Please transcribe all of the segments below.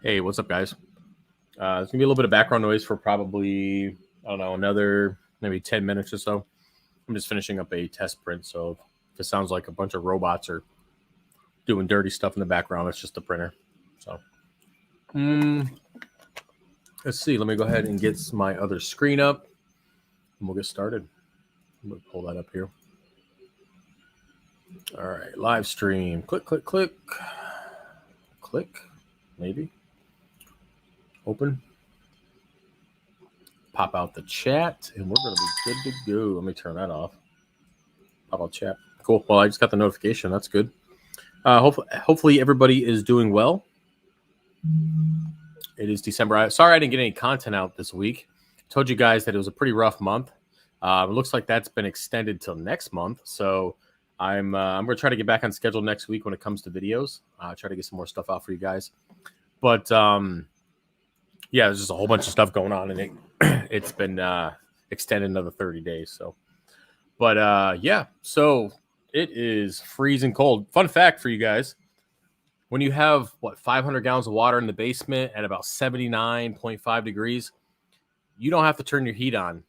Hey, what's up, guys? There's gonna be a little bit of background noise for probably, I don't know, another maybe 10 minutes or so. I'm just finishing up a test print, so if it sounds like a bunch of robots are doing dirty stuff in the background, it's just the printer. So, mm, let's see. Let me go ahead and get my other screen up, and we'll get started. I'm gonna pull that up here. All right, live stream. Click, click, click, click. Maybe open. Pop out the chat, and we're gonna be good to go. Let me turn that off. Pop out chat. Cool. Well, I just got the notification. That's good. Hopefully everybody is doing well. It is December. Sorry I didn't get any content out this week. Told you guys that it was a pretty rough month. It looks like that's been extended till next month. So I'm going to try to get back on schedule next week when it comes to videos. Try to get some more stuff out for you guys. But yeah, there's just a whole bunch of stuff going on, and it's been extended another 30 days. So, but yeah, so it is freezing cold. Fun fact for you guys. When you have, 500 gallons of water in the basement at about 79.5 degrees, you don't have to turn your heat on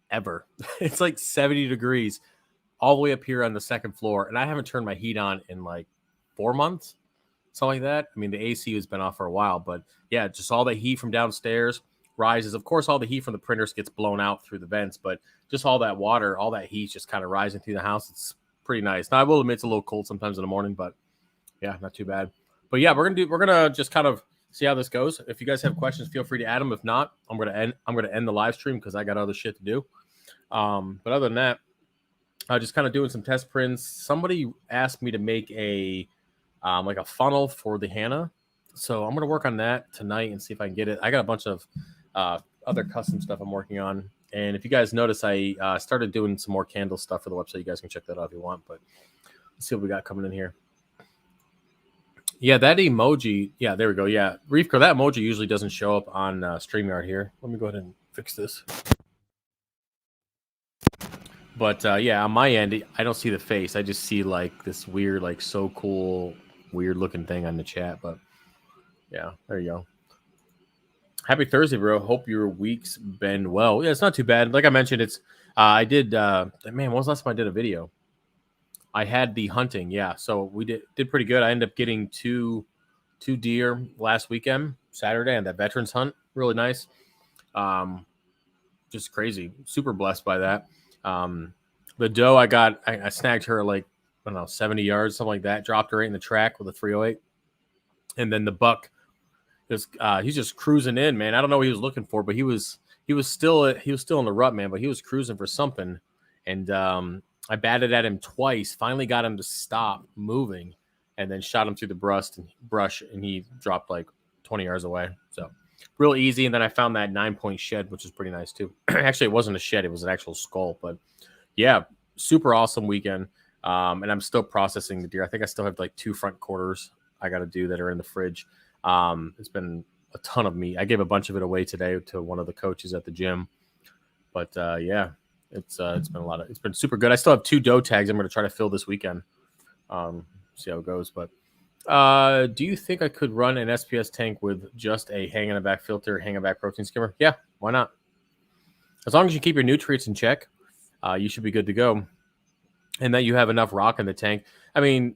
ever. It's like 70 degrees all the way up here on the second floor. And I haven't turned my heat on in like 4 months, something like that. I mean, the AC has been off for a while, but yeah, just all the heat from downstairs rises. Of course, all the heat from the printers gets blown out through the vents, but just all that water, all that heat just kind of rising through the house. It's pretty nice. Now, I will admit it's a little cold sometimes in the morning, but yeah, not too bad. But yeah, we're gonna just kind of see how this goes. If you guys have questions, feel free to add them. If not, I'm gonna end the live stream because I got other shit to do. But other than that, just kind of doing some test prints. Somebody asked me to make a like a funnel for the Hannah, so I'm gonna work on that tonight and see if I can get it. I got a bunch of other custom stuff I'm working on, and if you guys notice, I started doing some more candle stuff for the website. You guys can check that out if you want. But let's see what we got coming in here. Yeah, that emoji. Yeah, there we go. Yeah, Reefker, that emoji usually doesn't show up on StreamYard here. Let me go ahead and fix this. But yeah, on my end, I don't see the face. I just see like this weird, like so cool, weird looking thing on the chat. But yeah, there you go. Happy Thursday, bro. Hope your week's been well. Yeah, it's not too bad. Like I mentioned, it's I did. Man, when was the last time I did a video? I had the hunting, yeah. So we did pretty good. I ended up getting two deer last weekend, Saturday, and that veterans hunt. Really nice. Just crazy. Super blessed by that. The doe I snagged her like, I don't know, 70 yards, something like that. Dropped her right in the track with a 308. And then the buck he's just cruising in, man. I don't know what he was looking for, but he was still in the rut, man, but he was cruising for something. And I batted at him twice, finally got him to stop moving, and then shot him through the brush, and he dropped like 20 yards away. So real easy. And then I found that 9-point shed, which is pretty nice too. Actually, it wasn't a shed; it was an actual skull. But yeah, super awesome weekend. And I'm still processing the deer. I think I still have like 2 front quarters I got to do that are in the fridge. It's been a ton of meat. I gave a bunch of it away today to one of the coaches at the gym. But yeah. It's been super good. I still have 2 doe tags I'm going to try to fill this weekend. See how it goes. But do you think I could run an SPS tank with just a hang in the back filter, hang in the back protein skimmer? Yeah, why not? As long as you keep your nutrients in check, you should be good to go. And that you have enough rock in the tank. I mean,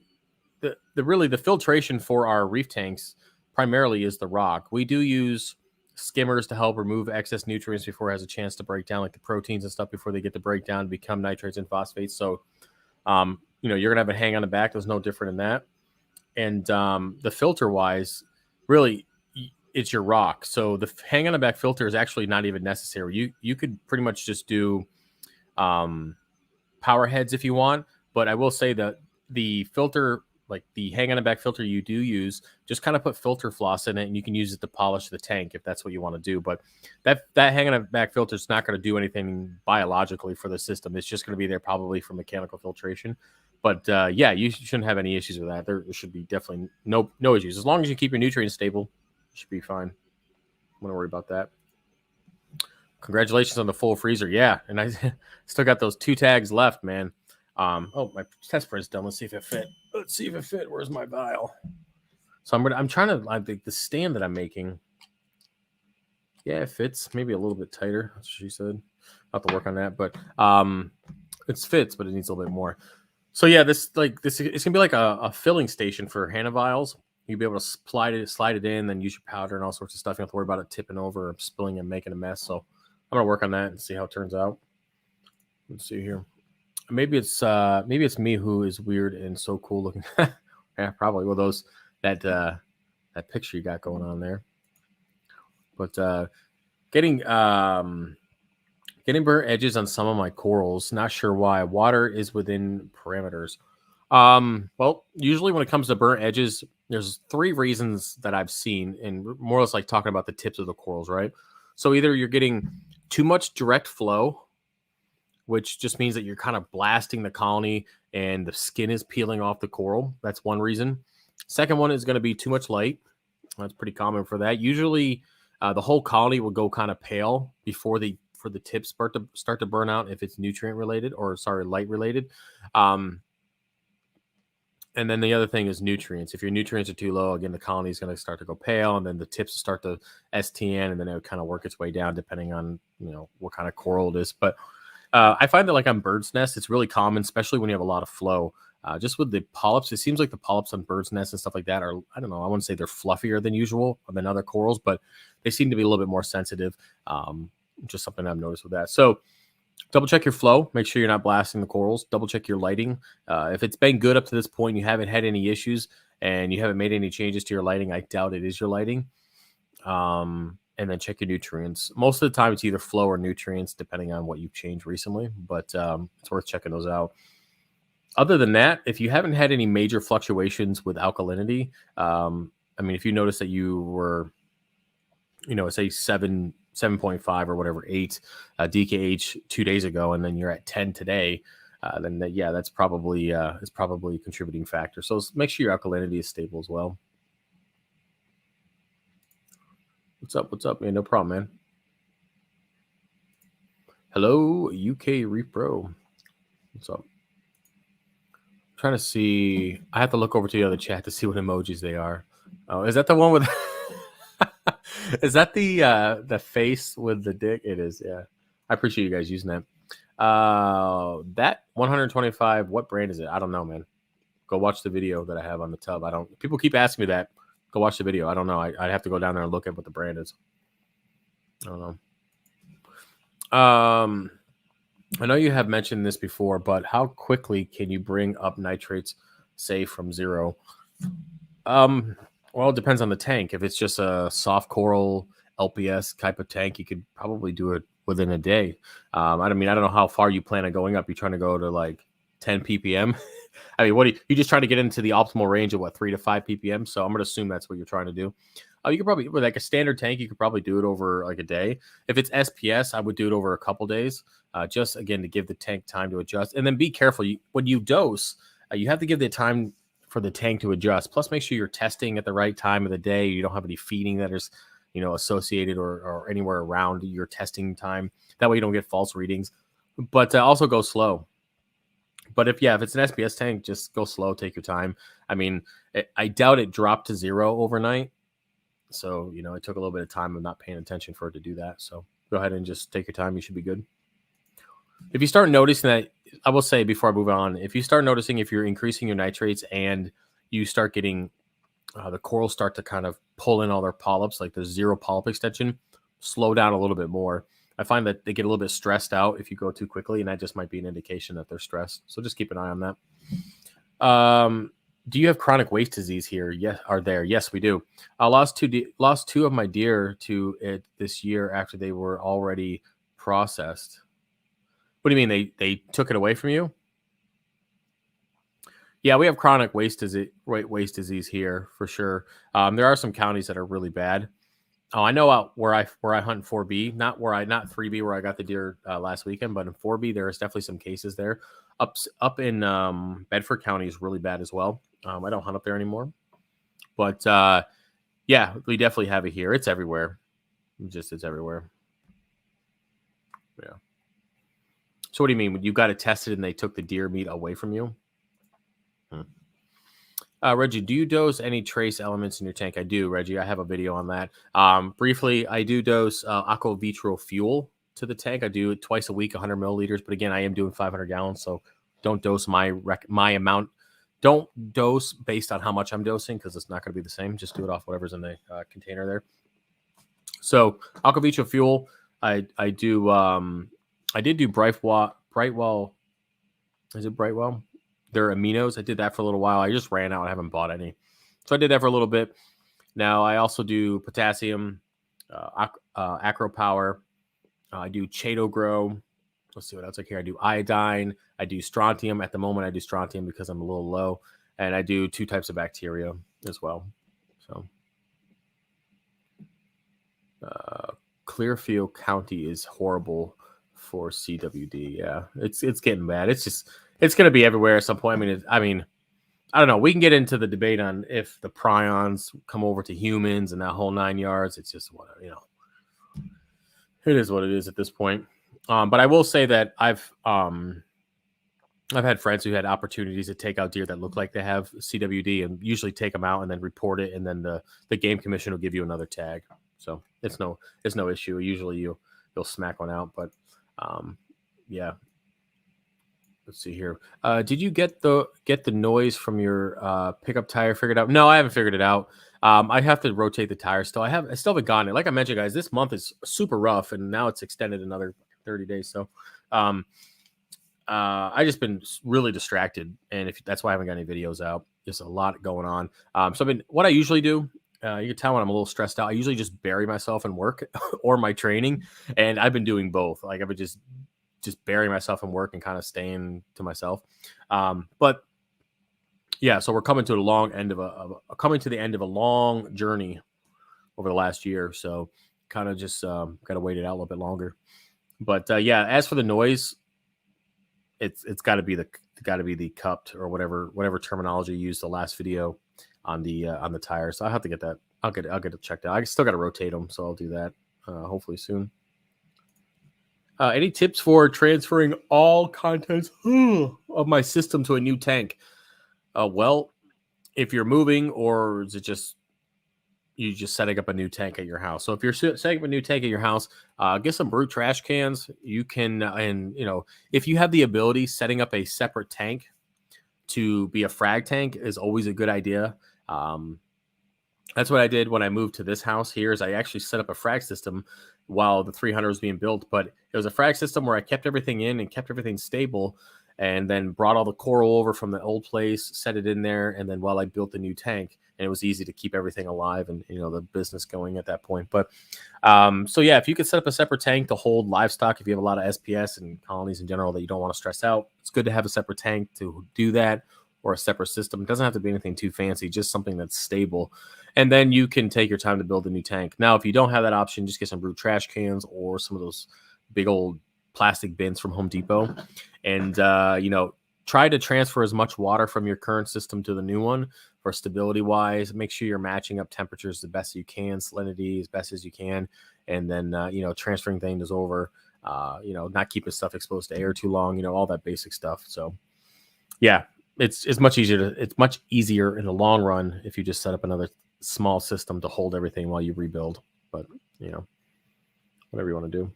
the filtration for our reef tanks primarily is the rock. We do use skimmers to help remove excess nutrients before it has a chance to break down, like the proteins and stuff, before they get to break down and become nitrates and phosphates. So, you're gonna have a hang on the back. There's no different in that. And the filter wise, really, it's your rock. So the hang on the back filter is actually not even necessary. You could pretty much just do power heads if you want. But I will say that the filter, like the hang on the back filter you do use, just kind of put filter floss in it, and you can use it to polish the tank if that's what you want to do. But that hang on the back filter is not going to do anything biologically for the system. It's just going to be there probably for mechanical filtration. But yeah, you shouldn't have any issues with that. There should be definitely no issues. As long as you keep your nutrients stable, you should be fine. I'm going to worry about that. Congratulations on the full freezer. Yeah, and I still got those 2 tags left, man. Oh, my test print's done. Let's see if it fit. Where's my vial? So I'm trying to, I think the stand that I'm making, yeah, it fits. Maybe a little bit tighter. That's what she said. I'll have to work on that, but it fits, but it needs a little bit more. So yeah, this it's gonna be like a filling station for Hannah vials. You'll be able to slide it in, then use your powder and all sorts of stuff. You don't have to worry about it tipping over or spilling and making a mess. So I'm gonna work on that and see how it turns out. Let's see here. Maybe it's me who is weird and so cool looking. Yeah, probably. Well, that picture you got going on there. But getting getting burnt edges on some of my corals. Not sure why. Water is within parameters. Well, usually when it comes to burnt edges, there's 3 reasons that I've seen, and more or less like talking about the tips of the corals, right? So either you're getting too much direct flow, which just means that you're kind of blasting the colony and the skin is peeling off the coral. That's one reason. Second one is going to be too much light. That's pretty common for that. Usually, the whole colony will go kind of pale before the tips start to burn out if it's nutrient related or light related. And then the other thing is nutrients. If your nutrients are too low, again, the colony is going to start to go pale, and then the tips start to STN, and then it would kind of work its way down depending on what kind of coral it is. But I find that like on bird's nest, it's really common, especially when you have a lot of flow. Just with the polyps, it seems like the polyps on bird's nests and stuff like that are, I don't know, I wouldn't say they're fluffier than usual than other corals, but they seem to be a little bit more sensitive. Just something I've noticed with that. So double check your flow. Make sure you're not blasting the corals. Double check your lighting. If it's been good up to this point, you haven't had any issues, and you haven't made any changes to your lighting, I doubt it is your lighting. And then check your nutrients. Most of the time, it's either flow or nutrients, depending on what you've changed recently. But it's worth checking those out. Other than that, if you haven't had any major fluctuations with alkalinity, I mean, if you notice that you were, say 7.5 or whatever, 8 DKH 2 days ago, and then you're at 10 today, then that's probably a contributing factor. So make sure your alkalinity is stable as well. What's up, man? No problem, man. Hello, UK Repro. What's up? I'm trying to see. I have to look over to the other chat to see what emojis they are. Oh, is that the one with? Is that the face with the dick? It is. Yeah, I appreciate you guys using that. That 125. What brand is it? I don't know, man. Go watch the video that I have on the tub. I don't. People keep asking me that. Go watch the video. I don't know. I'd have to go down there and look at what the brand is. I don't know. I know you have mentioned this before, but how quickly can you bring up nitrates, say from 0? Well, it depends on the tank. If it's just a soft coral LPS type of tank, you could probably do it within a day. I don't know how far you plan on going up. You're trying to go to like 10 ppm. I mean, what are you just trying to get into the optimal range of 3 to 5 ppm? So I'm going to assume that's what you're trying to do. You could probably, with like a standard tank, you could probably do it over like a day. If it's SPS, I would do it over a couple days, just again to give the tank time to adjust. And then be careful when you dose. You have to give the time for the tank to adjust. Plus, make sure you're testing at the right time of the day. You don't have any feeding that is, associated or anywhere around your testing time. That way, you don't get false readings. But also go slow. But if it's an SPS tank, just go slow. Take your time. I mean, I doubt it dropped to 0 overnight. So, it took a little bit of time of not paying attention for it to do that. So go ahead and just take your time. You should be good. If you start noticing that, I will say before I move on, if you start noticing if you're increasing your nitrates and you start getting the corals start to kind of pull in all their polyps, like the 0 polyp extension, slow down a little bit more. I find that they get a little bit stressed out if you go too quickly, and that just might be an indication that they're stressed. So just keep an eye on that. Do you have chronic waste disease here? Yes, are there? Yes, we do. I lost 2 of my deer to it this year after they were already processed. What do you mean they took it away from you? Yeah, we have chronic waste disease here for sure. There are some counties that are really bad. Oh, I know where I hunt 4B, not 3B where I got the deer last weekend, but in 4B there is definitely some cases there. Up in Bedford County is really bad as well. I don't hunt up there anymore, but yeah, we definitely have it here. It's everywhere. It's everywhere. Yeah. So what do you mean? You got it tested and they took the deer meat away from you? Reggie, do you dose any trace elements in your tank? I do, Reggie. I have a video on that. Briefly, I do dose aqua vitro fuel to the tank. I do it twice a week, 100 milliliters. But again, I am doing 500 gallons, so don't dose my amount. Don't dose based on how much I'm dosing because it's not going to be the same. Just do it off whatever's in the container there. So aqua vitro fuel, I do. I did do Brightwell. Is it Brightwell? They're aminos. I did that for a little while. I just ran out. I haven't bought any. So I did that for a little bit. Now I also do potassium, Acro Power. I do Chato Grow. Let's see what else I care. I do iodine. I do strontium. At the moment, I do strontium because I'm a little low. And I do 2 types of bacteria as well. So Clearfield County is horrible for CWD. Yeah, it's getting bad. It's going to be everywhere at some point. I mean, I don't know. We can get into the debate on if the prions come over to humans and that whole 9 yards. It's just what, you know, it is what it is at this point. But I will say that I've had friends who had opportunities to take out deer that look like they have CWD and usually take them out and then report it. And then the game commission will give you another tag. So it's no issue. Usually you'll smack one out, but yeah. Let's see here. Did you get the noise from your pickup tire figured out? No, I haven't figured it out. I have to rotate the tire still. I still haven't gotten it. Like I mentioned, guys, this month is super rough, and now it's extended another 30 days. So I just been really distracted, and that's why I haven't got any videos out. There's a lot going on. So I mean, what I usually do, you can tell when I'm a little stressed out, I usually just bury myself in work or my training, and I've been doing both. Like I would just bury myself in work and kind of staying to myself. But yeah, so we're coming to the end of a long journey over the last year. So kind of just got to wait it out a little bit longer. But yeah, as for the noise, it's got to be the cupped or whatever terminology you used the last video on the tire. So I have to get that. I'll get it checked out. I still got to rotate them, so I'll do that hopefully soon. Any tips for transferring all contents of my system to a new tank? Well, if you're moving, or is it just you just setting up a new tank at your house? So if you're setting up a new tank at your house, get some brute trash cans. You can, and you know, if you have the ability, setting up a separate tank to be a frag tank is always a good idea. That's what I did when I moved to this house here. Is I actually set up a frag system while the 300 was being built, but it was a frag system where I kept everything in and kept everything stable, and then brought all the coral over from the old place, set it in there, and then while I built the new tank, and it was easy to keep everything alive and, you know, the business going at that point. But so yeah, if you could set up a separate tank to hold livestock, if you have a lot of SPS and colonies in general that you don't want to stress out, it's good to have a separate tank to do that, or a separate system. It doesn't have to be anything too fancy, just something that's stable. And then you can take your time to build a new tank. Now, if you don't have that option, just get some brute trash cans or some of those big old plastic bins from Home Depot. And, you know, try to transfer as much water from your current system to the new one for stability wise. Make sure you're matching up temperatures the best you can, salinity as best as you can. And then, you know, transferring things over, you know, not keeping stuff exposed to air too long, you know, all that basic stuff. So, yeah. It's much easier in the long run if you just set up another small system to hold everything while you rebuild. But, you know, whatever you want to do.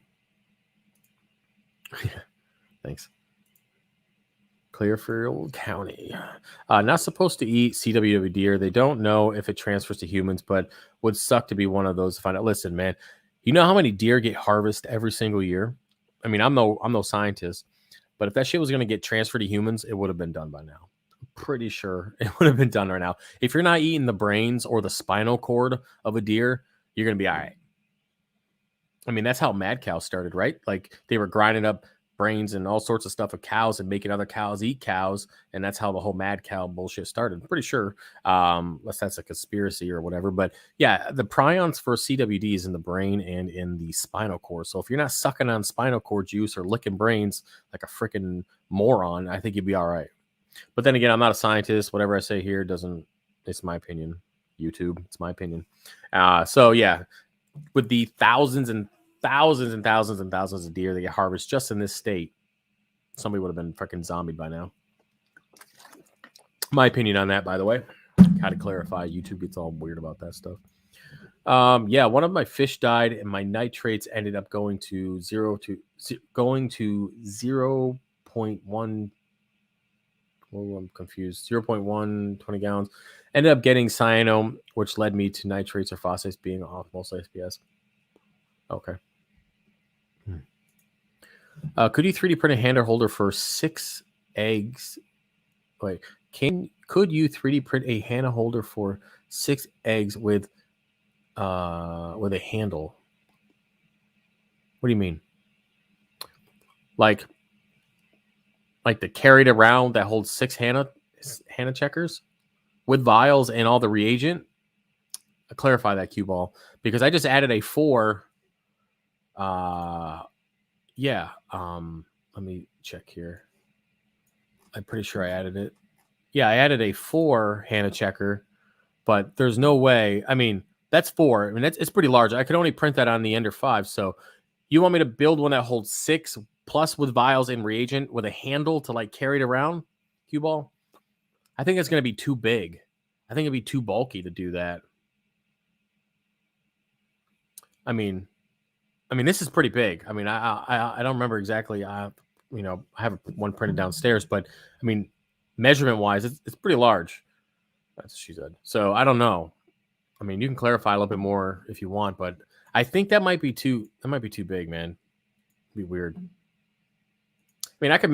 Thanks. Clearfield County. Not supposed to eat CWW deer. They don't know if it transfers to humans, but would suck to be one of those to find out. Listen, man, you know how many deer get harvested every single year? I mean, I'm no scientist, but if that shit was going to get transferred to humans, it would have been done by now. Pretty sure it would have been done right now. If you're not eating the brains or the spinal cord of a deer, you're going to be all right. I mean, that's how mad cows started, right? Like they were grinding up brains and all sorts of stuff of cows and making other cows eat cows. And that's how the whole mad cow bullshit started. I'm pretty sure, unless that's a conspiracy or whatever. But yeah, the prions for CWD is in the brain and in the spinal cord. So if you're not sucking on spinal cord juice or licking brains like a freaking moron, I think you'd be all right. But then again, I'm not a scientist. Whatever I say here it's my opinion. YouTube, it's my opinion. So yeah, with the thousands and thousands and thousands and thousands of deer that get harvested just in this state, somebody would have been freaking zombied by now. My opinion on that, by the way. how to clarify. YouTube gets all weird about that stuff. Yeah, one of my fish died, and my nitrates ended up going to 0.1. Oh, I'm confused. 0.1 20 gallons. Ended up getting cyano, which led me to nitrates or phosphates being off most SPS. Okay. Could you 3D print a handle holder for 6 eggs? Wait, could you 3D print a handle holder for 6 eggs with a handle? What do you mean? Like the carried around that holds 6 Hannah checkers with vials and all the reagent? I'll clarify that, cue ball, because I just added a 4. Yeah. Let me check here. I'm pretty sure I added it. Yeah, I added a 4 Hannah checker, but there's no way. I mean, that's 4. I mean, it's pretty large. I could only print that on the Ender 5. So you want me to build one that holds 6 plus with vials and reagent with a handle to like carry it around? Cue ball? I think it's going to be too big. I think it'd be too bulky to do that. I mean, this is pretty big. I mean, I don't remember exactly. I have one printed downstairs, but I mean, measurement wise, it's pretty large. That's what she said. So I don't know. I mean, you can clarify a little bit more if you want, but I think that might be too big, man. It'd be weird. I mean, I can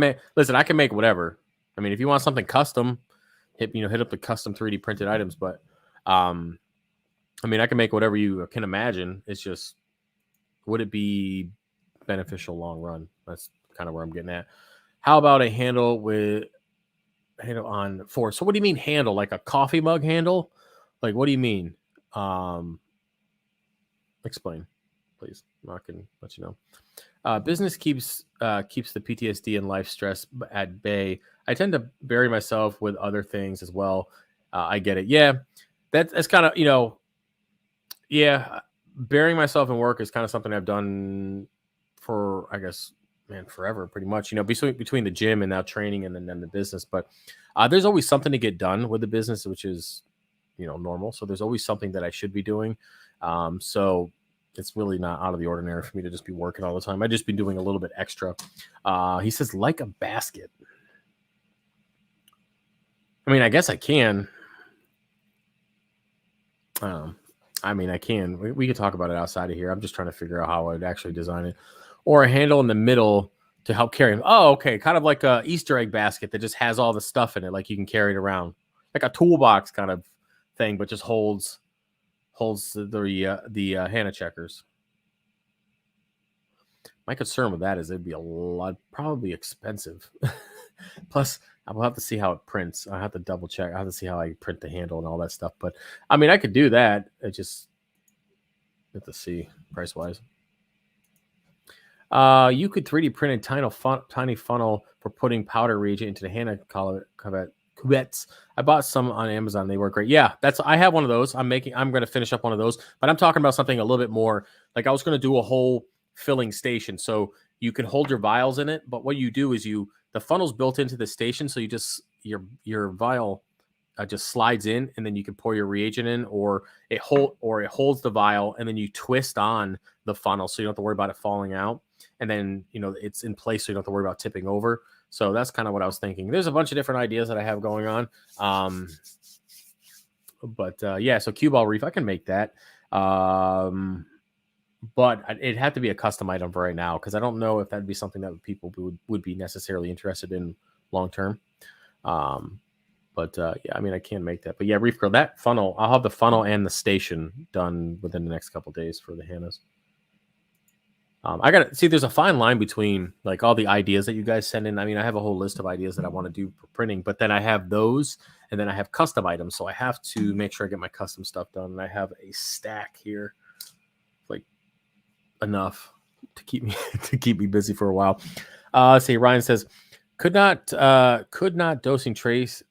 make whatever. I mean, if you want something custom, hit up the custom 3D printed items, but I mean, I can make whatever you can imagine. It's just, would it be beneficial long run? That's kind of where I'm getting at. How about a handle on 4? So what do you mean handle? Like a coffee mug handle? Like, what do you mean? Explain, please. I'm not gonna let you know. Business keeps the PTSD and life stress at bay. I tend to bury myself with other things as well. I get it. Yeah, that's kind of, yeah, burying myself in work is kind of something I've done for, I guess, man, forever, pretty much. Between the gym and now training and then the business. But there's always something to get done with the business, which is, normal. So there's always something that I should be doing. So it's really not out of the ordinary for me to just be working all the time. I just been doing a little bit extra. He says, like a basket. I mean, I guess I can. I mean, I can. We could talk about it outside of here. I'm just trying to figure out how I'd actually design it. Or a handle in the middle to help carry them. Oh, okay. Kind of like a Easter egg basket that just has all the stuff in it. Like you can carry it around. Like a toolbox kind of thing, but just holds the Hannah checkers. My concern with that is it'd be a lot, probably expensive. Plus, I will have to see how it prints. I have to double check. I have to see how I print the handle and all that stuff. But I mean, I could do that. I just have to see price wise. You could 3D print a tiny funnel for putting powder reagent into the Hannah cuvettes. I bought some on Amazon. They work great. Yeah, I have one of those. I'm going to finish up one of those, but I'm talking about something a little bit more. Like I was going to do a whole filling station, so you can hold your vials in it. But what you do is the funnel's built into the station, so you just your vial just slides in, and then you can pour your reagent in, or it holds the vial, and then you twist on the funnel, so you don't have to worry about it falling out. And then it's in place, so you don't have to worry about tipping over. So that's kind of what I was thinking. There's a bunch of different ideas that I have going on. Yeah, so cue ball reef, I can make that. But it'd have to be a custom item for right now, because I don't know if that'd be something that people would be necessarily interested in long term. Yeah, I mean, I can make that. But yeah, Reef Girl, that funnel, I'll have the funnel and the station done within the next couple days for the Hannahs. I got to see, there's a fine line between like all the ideas that you guys send in. I mean, I have a whole list of ideas that I want to do for printing, but then I have those, and then I have custom items. So I have to make sure I get my custom stuff done. And I have a stack here, like enough to keep me busy for a while. Let's see. Ryan says, could not dosing trace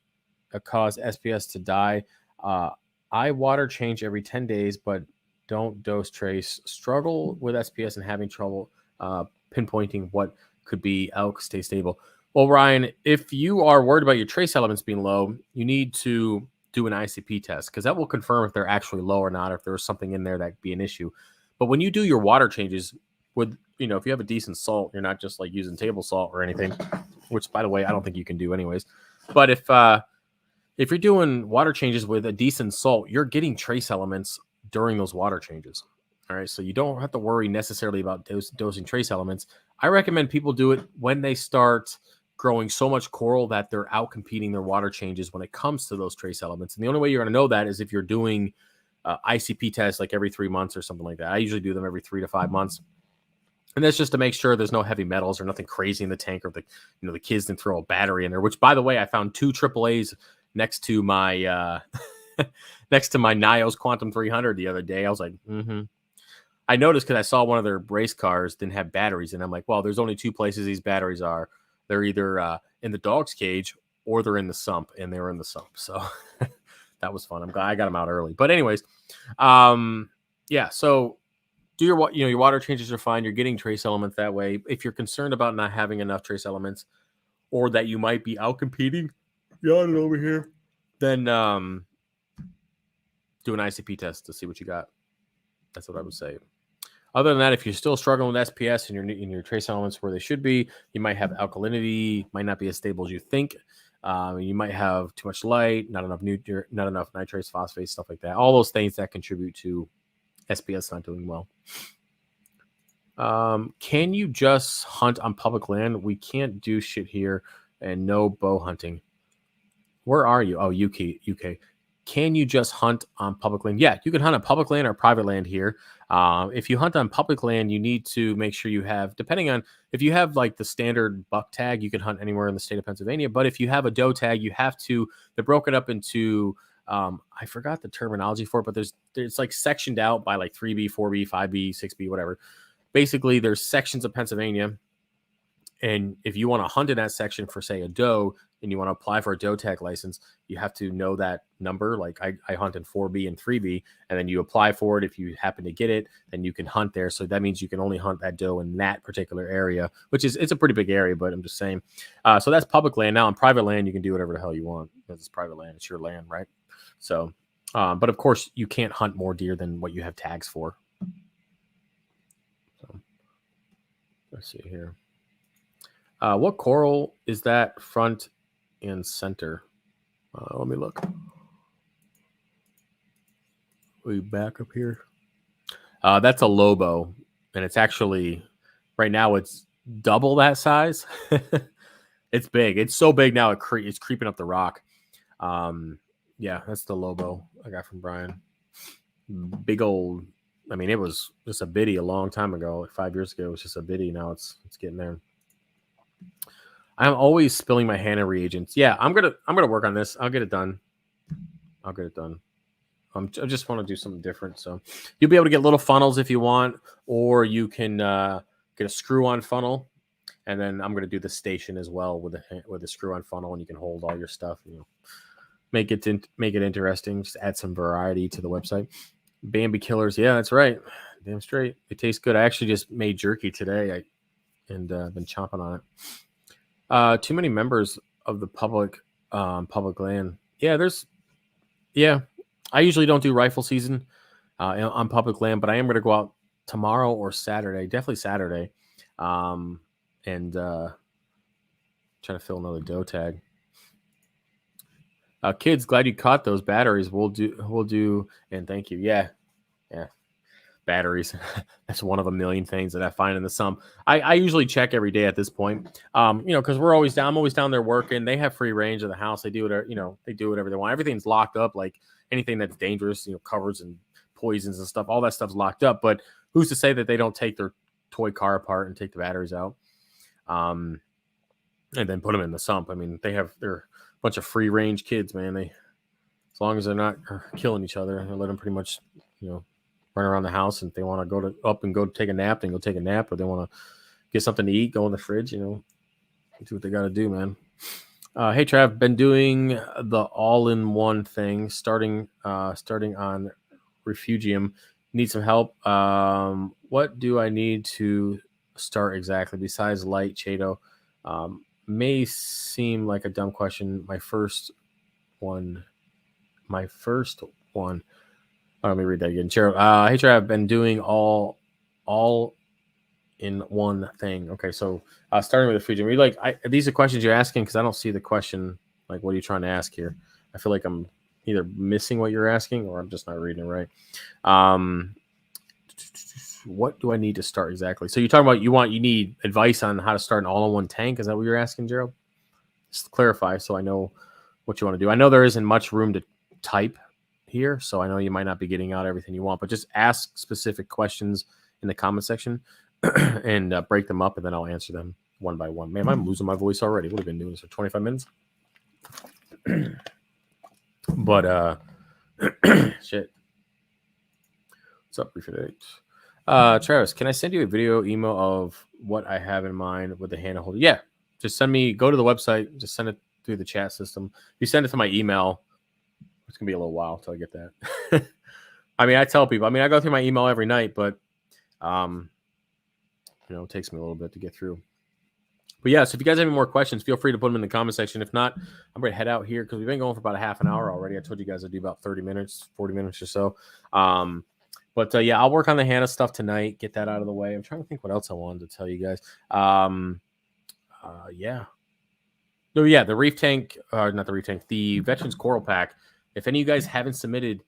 cause SPS to die? I water change every 10 days, but don't dose trace. Struggle with SPS and having trouble pinpointing what could be elk. Stay stable. Well, Ryan, if you are worried about your trace elements being low, you need to do an ICP test, because that will confirm if they're actually low or not, if there's something in there that could be an issue. But when you do your water changes with, if you have a decent salt, you're not just like using table salt or anything, which, by the way, I don't think you can do anyways. But if you're doing water changes with a decent salt, you're getting trace elements during those water changes. All right, so you don't have to worry necessarily about dosing trace elements. I recommend people do it when they start growing so much coral that they're out competing their water changes when it comes to those trace elements. And the only way you're going to know that is if you're doing ICP tests like every 3 months or something like that. I usually do them every 3 to 5 months. And that's just to make sure there's no heavy metals or nothing crazy in the tank, or the kids didn't throw a battery in there, which, by the way, I found 2 AAAs next to my Nios Quantum 300 the other day. I was like, I noticed because I saw one of their race cars didn't have batteries, and I'm like, well, there's only 2 places these batteries are. They're either in the dog's cage or they're in the sump, and they were in the sump. So that was fun. I'm glad I got them out early. But anyways, yeah. So do your water changes are fine. You're getting trace elements that way. If you're concerned about not having enough trace elements, or that you might be out competing, yawning over here, then do an ICP test to see what you got. That's what I would say. Other than that, if you're still struggling with SPS and your trace elements where they should be, you might have alkalinity, might not be as stable as you think. You might have too much light, not enough nitrates, phosphates, stuff like that. All those things that contribute to SPS not doing well. Can you just hunt on public land? We can't do shit here, and no bow hunting. Where are you? Oh, UK. Can you just hunt on public land? Yeah, you can hunt on public land or private land here. If you hunt on public land, you need to make sure you have, depending on if you have like the standard buck tag, you can hunt anywhere in the state of Pennsylvania. But if you have a doe tag, you have to, they're broken up into, I forgot the terminology for it, but there's like sectioned out by like 3B, 4B, 5B, 6B, whatever. Basically, there's sections of Pennsylvania. And if you want to hunt in that section for, say, a doe, and you want to apply for a doe tag license, you have to know that number. Like I hunt in 4B and 3B, and then you apply for it. If you happen to get it, then you can hunt there. So that means you can only hunt that doe in that particular area, it's a pretty big area, but I'm just saying. So that's public land. Now on private land, you can do whatever the hell you want because it's private land. It's your land, right? So, but of course, you can't hunt more deer than what you have tags for. So let's see here. What coral is that front and center? Let me look. We back up here. That's a Lobo, and it's actually right now it's double that size. It's big. It's so big now it's creeping up the rock. Yeah, that's the Lobo I got from Brian. Big old. I mean, it was just a biddy a long time ago. Like 5 years ago, it was just a biddy. Now it's getting there. I'm always spilling my hand in reagents. Yeah, I'm gonna work on this. I'll get it done. I just want to do something different. So you'll be able to get little funnels if you want, or you can get a screw-on funnel, and then I'm gonna do the station as well with a screw-on funnel, and you can hold all your stuff. Make it interesting. Just add some variety to the website. Bambi killers. Yeah, that's right. Damn straight. It tastes good. I actually just made jerky today. I've been chomping on it. Too many members of the public land. Yeah, I usually don't do rifle season on public land, but I am going to go out tomorrow or Saturday, definitely Saturday, and trying to fill another doe tag. Kids, glad you caught those batteries. We'll do, and thank you. Yeah. Batteries. That's one of a million things that I find in the sump. I usually check every day at this point. Because I'm always down there working. They have free range of the house. They do whatever they want. Everything's locked up. Like anything that's dangerous, covers and poisons and stuff. All that stuff's locked up. But who's to say that they don't take their toy car apart and take the batteries out, and then put them in the sump? I mean, they're a bunch of free range kids, man. As long as they're not killing each other, they let them pretty much, run around the house. And if they want to go take a nap, then go take a nap. Or they want to get something to eat, go in the fridge, do what they got to do, man. Hey, Trav, been doing the all-in-one thing, starting on Refugium. Need some help. What do I need to start exactly besides light, Chato? May seem like a dumb question. My first one my first one. Oh, let me read that again. Sure. Hey, Trey, I've been doing all in one thing. Okay, so starting with the free gym. These are questions you're asking because I don't see the question. Like, what are you trying to ask here? I feel like I'm either missing what you're asking or I'm just not reading it right. What do I need to start exactly? So you're talking about you need advice on how to start an all-in-one tank. Is that what you're asking, Gerald? Just to clarify so I know what you want to do. I know there isn't much room to type here, so I know you might not be getting out everything you want, but just ask specific questions in the comment section and break them up, and then I'll answer them one by one. Man, I'm losing my voice already. What have I been doing this for 25 minutes? But shit. What's up, Refit? Travis, can I send you a video email of what I have in mind with the hand holder? Yeah, just go to the website, just send it through the chat system. If you send it to my email, it's gonna be a little while till I get that. I mean, I tell people, I go through my email every night, but it takes me a little bit to get through. But yeah, so if you guys have any more questions, feel free to put them in the comment section. If not, I'm going to head out here because we've been going for about a half an hour already. I told you guys I'd do about 30 minutes, 40 minutes or so. But yeah, I'll work on the Hannah stuff tonight, get that out of the way. I'm trying to think what else I wanted to tell you guys. Yeah. No, yeah, the Reef Tank, not the Reef Tank, the Veterans Coral Pack. If any of you guys haven't submitted,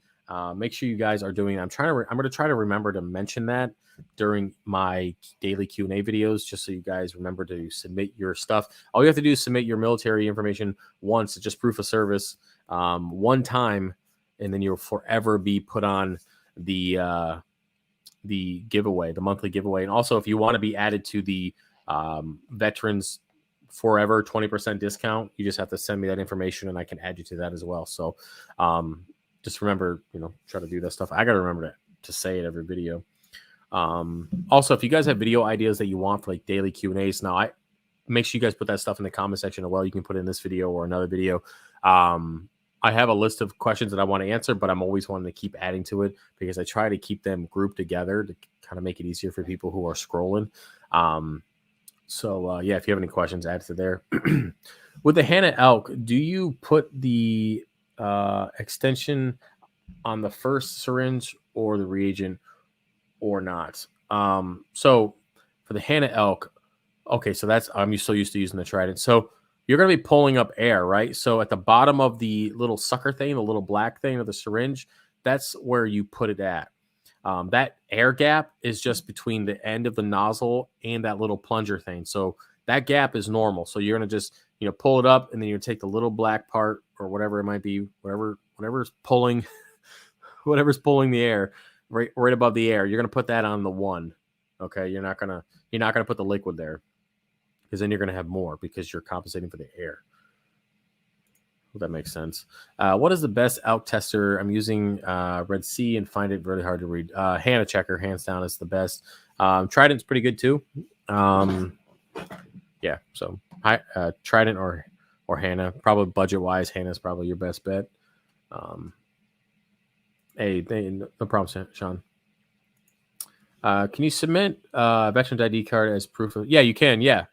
make sure you guys are doing it. I'm going to try to remember to mention that during my daily Q&A videos, just so you guys remember to submit your stuff. All you have to do is submit your military information once. It's just proof of service one time, and then you'll forever be put on the giveaway, the monthly giveaway. And also, if you want to be added to the Veterans Forever 20% discount, you just have to send me that information and I can add you to that as well. So just remember, try to do that stuff. I got to remember to say it every video. Also, if you guys have video ideas that you want for like daily Q&As, now I make sure you guys put that stuff in the comment section as well. You can put it in this video or another video. I have a list of questions that I want to answer, but I'm always wanting to keep adding to it because I try to keep them grouped together to kind of make it easier for people who are scrolling. So yeah, if you have any questions, add to there. With the Hannah elk, do you put the extension on the first syringe or the reagent or not? So for the Hannah elk, okay, so that's I'm so used to using the Trident. So you're going to be pulling up air, right? So at the bottom of the little sucker thing, the little black thing of the syringe, that's where you put it at. That air gap is just between the end of the nozzle and that little plunger thing. So that gap is normal. So you're going to just, pull it up and then you take the little black part or whatever it might be, whatever's pulling, whatever's pulling the air right above the air. You're going to put that on the one. Okay. You're not going to put the liquid there because then you're going to have more because you're compensating for the air. Well, that makes sense. What is the best elk tester? I'm using Red Sea and find it really hard to read. Hannah Checker, hands down, is the best. Trident's pretty good too. Yeah, so Trident or Hannah. Probably budget wise, Hannah's probably your best bet. No problem, Sean. Can you submit Veterans ID card as proof of? Yeah, you can. Yeah.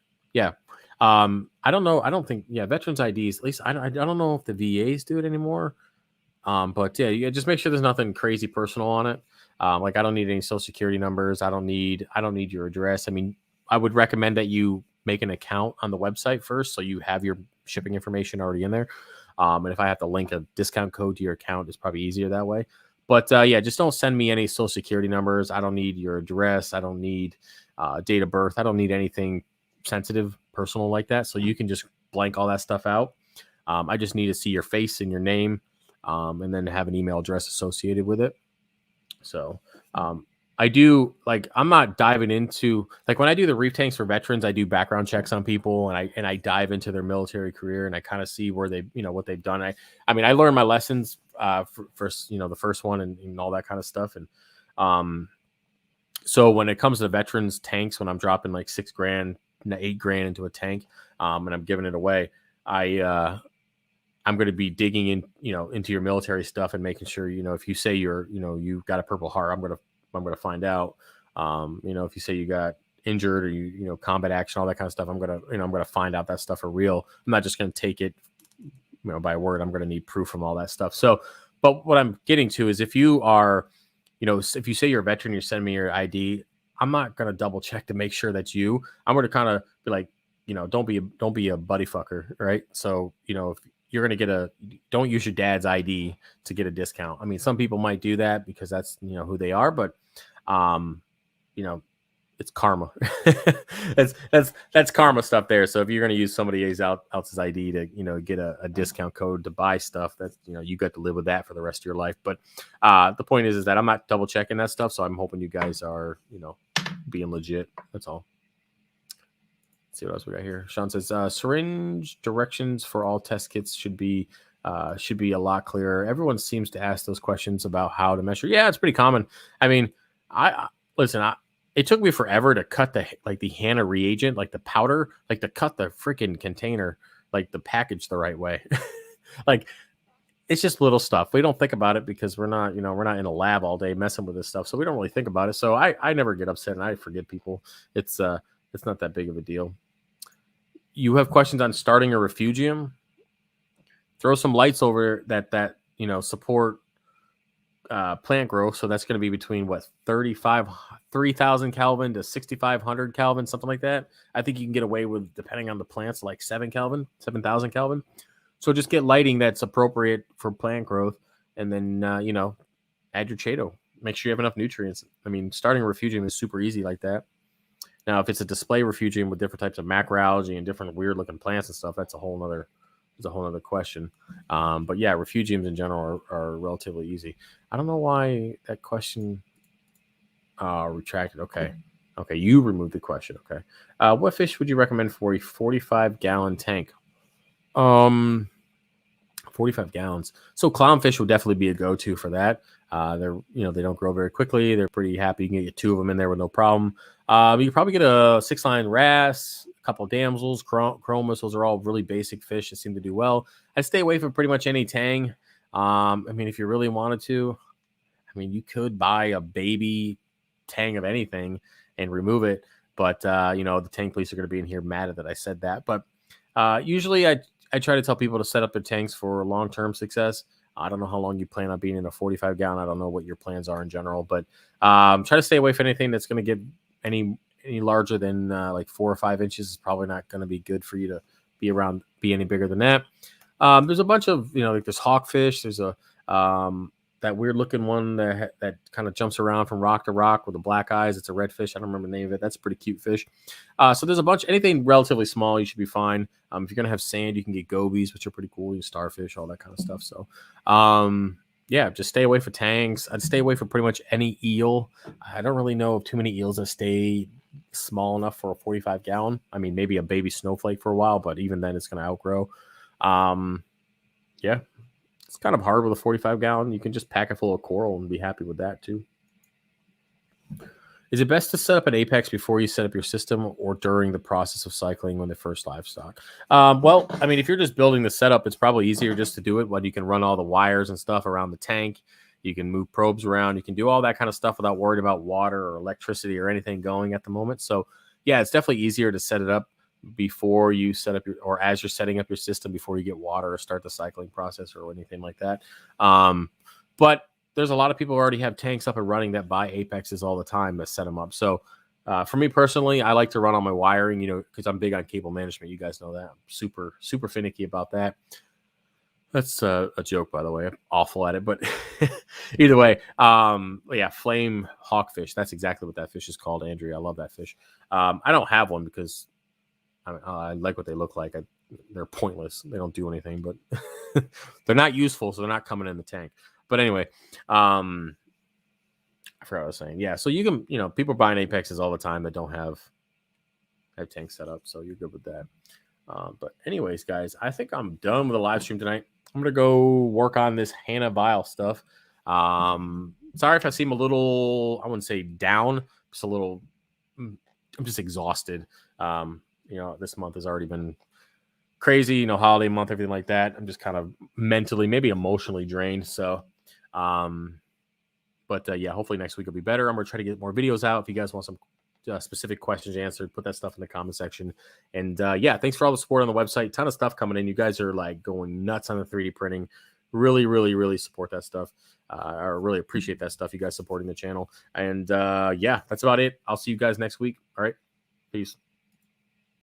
I don't know. I don't think. Yeah, Veterans IDs. At least I don't know if the VAs do it anymore. But yeah, you just make sure there's nothing crazy personal on it. Like I don't need any social security numbers. I don't need your address. I mean, I would recommend that you make an account on the website first, so you have your shipping information already in there. And if I have to link a discount code to your account, it's probably easier that way. But yeah, just don't send me any social security numbers. I don't need your address. I don't need date of birth. I don't need anything sensitive, personal like that. So you can just blank all that stuff out. I just need to see your face and your name, and then have an email address associated with it. So I do I'm not diving into when I do the reef tanks for veterans, I do background checks on people and I dive into their military career and I kind of see where they, what they've done. I mean, I learned my lessons for the first one and all that kind of stuff. And so when it comes to veterans tanks, when I'm dropping like $6,000, $8,000 into a tank, and I'm giving it away, I'm going to be digging in, into your military stuff and making sure, if you say you've got a Purple Heart, I'm going to find out. If you say you got injured or you combat action, all that kind of stuff, I'm going to find out that stuff for real. I'm not just going to take it, by word. I'm going to need proof from all that stuff. So, But what I'm getting to is if you are, if you say you're a veteran, you're sending me your ID, I'm not going to double check to make sure that's you. I'm going to kind of be like, don't be a buddy fucker, right? So, if you're going to don't use your dad's ID to get a discount. I mean, some people might do that because that's, who they are, but, it's karma. that's karma stuff there. So if you're going to use somebody else's ID to, get a discount code to buy stuff, that's, you got to live with that for the rest of your life. But the point is that I'm not double checking that stuff. So I'm hoping you guys are, being legit. That's all. Let's see what else we got here. Sean says, syringe directions for all test kits should be a lot clearer. Everyone seems to ask those questions about how to measure. Yeah, it's pretty common. I mean, it took me forever to cut the Hannah reagent, like the powder, like to cut the freaking container, like the package the right way. Like, it's just little stuff. We don't think about it because we're not in a lab all day messing with this stuff. So we don't really think about it. So I never get upset and I forget people. It's not that big of a deal. You have questions on starting a refugium? Throw some lights over that support plant growth. So that's going to be between 3,000 Kelvin to 6,500 Kelvin, something like that. I think you can get away with, depending on the plants, like 7,000 Kelvin. So just get lighting that's appropriate for plant growth, and then add your Chaeto. Make sure you have enough nutrients. I mean, starting a refugium is super easy like that. Now, if it's a display refugium with different types of macroalgae and different weird looking plants and stuff, that's a whole other question. But yeah, refugiums in general are relatively easy. I don't know why that question retracted. Okay, you removed the question. Okay, what fish would you recommend for a 45-gallon tank? 45 gallons. So clownfish would definitely be a go-to for that. They're they don't grow very quickly. They're pretty happy. You can get 2 of them in there with no problem. You can probably get a 6-line wrasse, a couple of damsels, chromas. Those are all really basic fish that seem to do well. I'd stay away from pretty much any tang. I mean, if you really wanted to, you could buy a baby tang of anything and remove it. But, the tang police are going to be in here mad that I said that. But usually I try to tell people to set up their tanks for long-term success. I don't know how long you plan on being in a 45-gallon. I don't know what your plans are in general, but try to stay away from anything that's going to get any larger than like 4 or 5 inches. Is probably not going to be good for you to be any bigger than that. There's a bunch of, like there's hawkfish. There's a that weird looking one that kind of jumps around from rock to rock with the black eyes. It's a redfish. I don't remember the name of it. That's a pretty cute fish. So there's a bunch, anything relatively small, you should be fine. If you're going to have sand, you can get gobies, which are pretty cool. You starfish, all that kind of stuff. So, yeah, just stay away from tangs. I'd stay away from pretty much any eel. I don't really know of too many eels that stay small enough for a 45-gallon. I mean, maybe a baby snowflake for a while, but even then it's going to outgrow. Yeah. It's kind of hard with a 45-gallon. You can just pack it full of coral and be happy with that too. Is it best to set up an apex before you set up your system or during the process of cycling when the first livestock? Well, I mean, if you're just building the setup, it's probably easier just to do it when you can run all the wires and stuff around the tank. You can move probes around. You can do all that kind of stuff without worrying about water or electricity or anything going at the moment. So yeah, it's definitely easier to set it up before you set up or as you're setting up your system before you get water or start the cycling process or anything like that. But there's a lot of people who already have tanks up and running that buy apexes all the time to set them up. So for me personally, I like to run on my wiring, because I'm big on cable management. You guys know that. I'm super, super finicky about that. That's a joke, by the way. I'm awful at it, but either way, yeah, flame hawkfish. That's exactly what that fish is called, Andrea. I love that fish. I don't have one because I like what they look like. They're pointless. They don't do anything, but they're not useful, so they're not coming in the tank. But anyway, I forgot what I was saying. Yeah, so you can, people are buying apexes all the time that don't have tanks set up, so you're good with that. But anyways, guys, I think I'm done with the live stream tonight. I'm going to go work on this Hannah Vial stuff. Sorry if I seem a little, I wouldn't say down, just a little, I'm just exhausted. This month has already been crazy, holiday month, everything like that. I'm just kind of mentally, maybe emotionally drained. So, yeah, hopefully next week will be better. I'm going to try to get more videos out. If you guys want some specific questions answered, put that stuff in the comment section. And yeah, thanks for all the support on the website. Ton of stuff coming in. You guys are like going nuts on the 3D printing. really, really, really support that stuff. I really appreciate that stuff. You guys supporting the channel. And yeah, that's about it. I'll see you guys next week. All right. Peace.